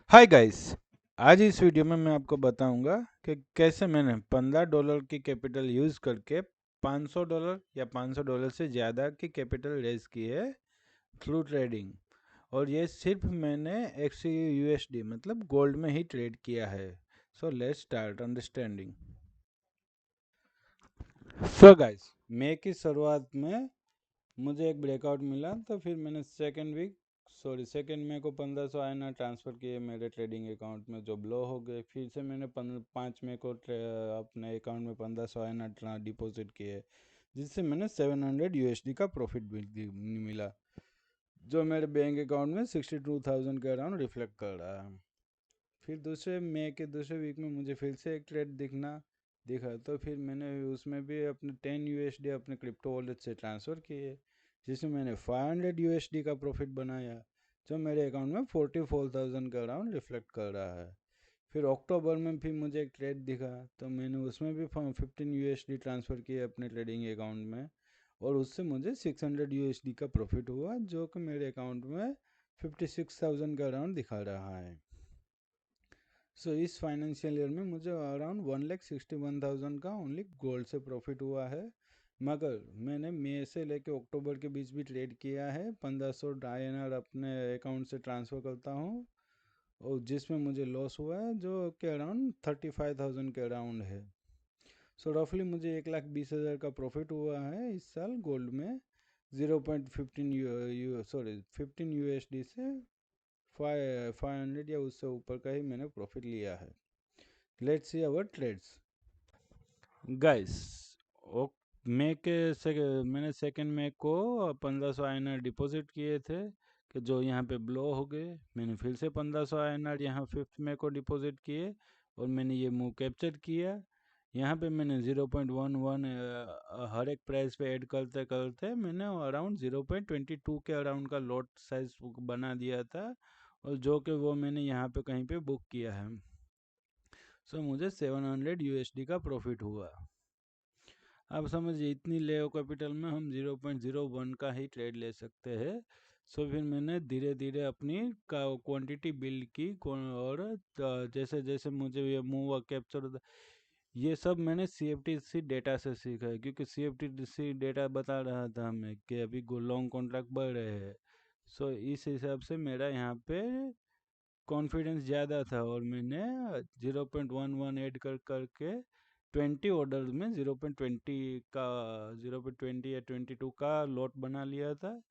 Hi guys. आज इस video में मैं आपको बताऊंगा कि कैसे मैंने $15 की कैपिटल यूज़ करके $500 या $500 से ज़्यादा की कैपिटल रेज की है थ्रू ट्रेडिंग। और ये सिर्फ मैंने XUSD मतलब गोल्ड में ही ट्रेड किया है। So let's start understanding. So guys, मई की शुरुआत में मुझे एक ब्रेकआउट मिला, तो फिर मैंने सेकेंड मई को 1500 INR ट्रांसफ़र किए मेरे ट्रेडिंग अकाउंट में, जो ब्लो हो गए। फिर से मैंने 5 मई को अपने अकाउंट में 1500 INR डिपॉजिट किए, जिससे मैंने 700 USD का प्रॉफिट मिला, जो मेरे बैंक अकाउंट में 62,000 के अराउंड रिफ्लेक्ट कर रहा है। फिर दूसरे मई के दूसरे वीक में मुझे फिर से एक ट्रेड दिखा, तो फिर मैंने उसमें भी अपने 10 USD अपने क्रिप्टो वॉलेट से ट्रांसफ़र किए, जिसमें मैंने 500 USD का प्रॉफिट बनाया, जो मेरे अकाउंट में 44,000 का अराउंड रिफ्लेक्ट कर रहा है। फिर अक्टूबर में भी मुझे एक ट्रेड दिखा, तो मैंने उसमें भी 15 USD ट्रांसफ़र किए अपने ट्रेडिंग अकाउंट में, और उससे मुझे 600 USD का प्रॉफिट हुआ, जो कि मेरे अकाउंट में 56,000 का अराउंड दिखा रहा है। इस फाइनेंशियल ईयर में मुझे अराउंड 1,61,000 का ओनली गोल्ड से प्रॉफिट हुआ है। मगर मैंने मई से लेकर अक्टूबर के बीच भी ट्रेड किया है। 1500 INR अपने अकाउंट से ट्रांसफ़र करता हूँ, और जिसमें मुझे लॉस हुआ है, जो कि अराउंड 35,000 के अराउंड है। रफली मुझे 1,20,000 का प्रॉफिट हुआ है इस साल गोल्ड में। 15 USD से 500 या उससे ऊपर का ही मैंने प्रॉफिट लिया है। Let's see our trades guys. मैंने सेकेंड मई को 1500 INR डिपॉजिट किए थे, कि जो यहाँ पे ब्लो हो गए। मैंने फिर से 1500 INR यहाँ 5 मई को डिपॉजिट किए, और मैंने ये मूव कैप्चर किया। यहाँ पे मैंने 0.11 हर एक प्राइस पे ऐड करते करते मैंने अराउंड 0.22 के अराउंड का लॉट साइज बना दिया था, और जो कि वो मैंने यहाँ पे कहीं पे बुक किया है। मुझे 700 USD का प्रॉफिट हुआ। आप समझिए, इतनी लेव कैपिटल में हम 0.01 का ही ट्रेड ले सकते हैं। फिर मैंने धीरे धीरे अपनी क्वांटिटी बिल्ड की, और जैसे जैसे मुझे ये मूव कैप्चर, ये सब मैंने CFTC डेटा से सीखा है, क्योंकि CFTC डेटा बता रहा था हमें कि अभी लॉन्ग कॉन्ट्रैक्ट बढ़ रहे हैं। इस हिसाब से मेरा यहाँ पे कॉन्फिडेंस ज़्यादा था, और मैंने 0.11 ऐड करके 20 ऑर्डर में 0.20 या 22 का लॉट बना लिया था,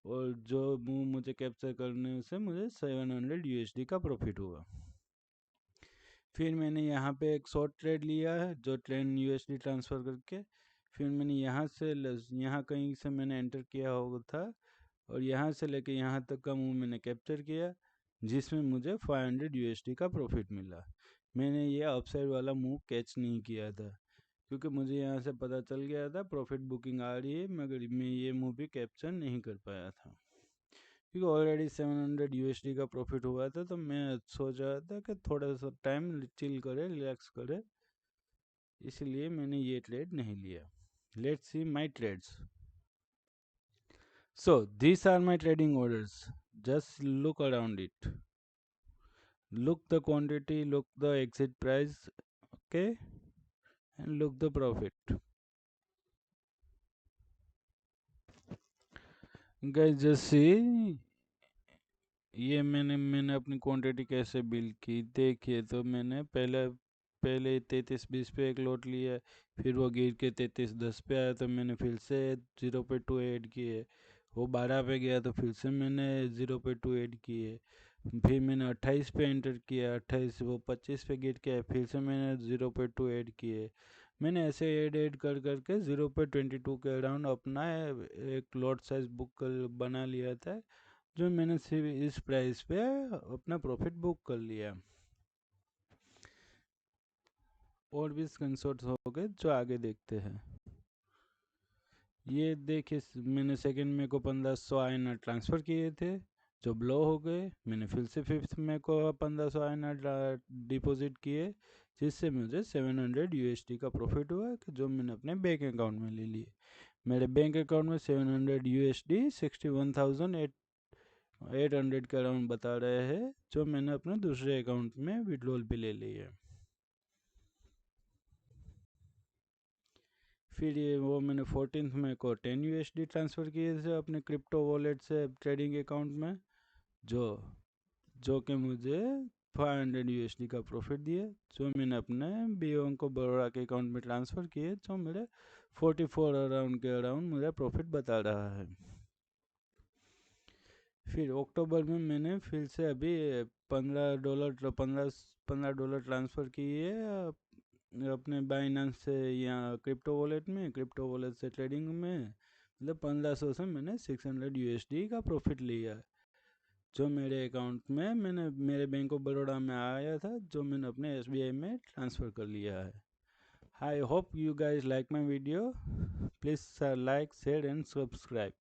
और जो मूव मुझे कैप्चर करने से मुझे 700 USD का प्रॉफिट हुआ। फिर मैंने यहाँ पे एक शॉर्ट ट्रेड लिया है, जो 10 USD ट्रांसफ़र करके। फिर मैंने यहाँ कहीं से मैंने एंटर किया होगा था, और यहाँ से लेके यहाँ तक का मूव मैंने कैप्चर किया, जिसमें मुझे 500 USD का प्रॉफिट मिला। मैंने ये अपसाइड वाला मूव कैच नहीं किया था, क्योंकि मुझे यहाँ से पता चल गया था प्रॉफिट बुकिंग आ रही है, मगर मैं ये मूव भी कैप्चर नहीं कर पाया था, क्योंकि ऑलरेडी 700 USD का प्रॉफिट हुआ था। तो मैं सोच रहा था कि थोड़ा सा टाइम चिल करे, रिलैक्स करे, इसलिए मैंने ये ट्रेड नहीं लिया। Let's see my trades. These are my trading orders. Just look around it. Look the quantity, look the exit price, okay, and look the profit. Guys, just see, ये मैंने अपनी क्वांटिटी कैसे बिल्ड की। देखिए, तो मैंने पहले 33.20 पे एक लॉट लिया, फिर वो गिर के 33.10 पे आया, तो मैंने फिर से 0.2 ऐड किए। वो 12 पे गया, तो फिर से मैंने 0.2 ऐड किए। फिर मैंने 28 पे एंटर किया, 28 वो 25 पे गिर के, फिर से मैंने 0.2 ऐड किए। मैंने ऐसे ऐड कर करके 0.22 के अराउंड अपना एक लॉट साइज बना लिया था, जो मैंने सिर्फ इस प्राइस पे अपना प्रॉफिट बुक कर लिया। और भी स्क्रीनशॉट्स हो गए, जो आगे देखते हैं। ये देखिए, मैंने सेकेंड मई को 1500 INR ट्रांसफ़र किए थे, जो ब्लो हो गए। मैंने फिर से 5 मई को 1500 INR डिपॉजिट किए, जिससे मुझे 700 USD का प्रॉफिट हुआ, जो मैंने अपने बैंक अकाउंट में ले लिए। मेरे बैंक अकाउंट में 700 USD 800 के अराउंड बता रहे हैं, जो मैंने अपने दूसरे अकाउंट में विड्रॉल भी ले ली है। फिर ये वो मैंने 14th में को 10 USD ट्रांसफ़र किए थे अपने क्रिप्टो वॉलेट से ट्रेडिंग अकाउंट में, जो जो कि मुझे 500 USD का प्रॉफिट दिए, जो मैंने अपने बैंक ऑफ बड़ौदा के अकाउंट में ट्रांसफ़र किए, जो मेरे 44 अराउंड के अराउंड मेरा प्रॉफिट बता रहा है। फिर अक्टूबर में मैंने फिर से अभी $15 ट्रांसफ़र किए अपने बाइनेंस से या क्रिप्टो वॉलेट में, क्रिप्टो वॉलेट से ट्रेडिंग में, मतलब 1500 से मैंने 600 USD का प्रॉफिट लिया, जो मेरे अकाउंट में मैंने मेरे बैंक ऑफ बड़ौदा में आया था, जो मैंने अपने SBI में ट्रांसफ़र कर लिया है। I hope you guys like my video, please like share and subscribe.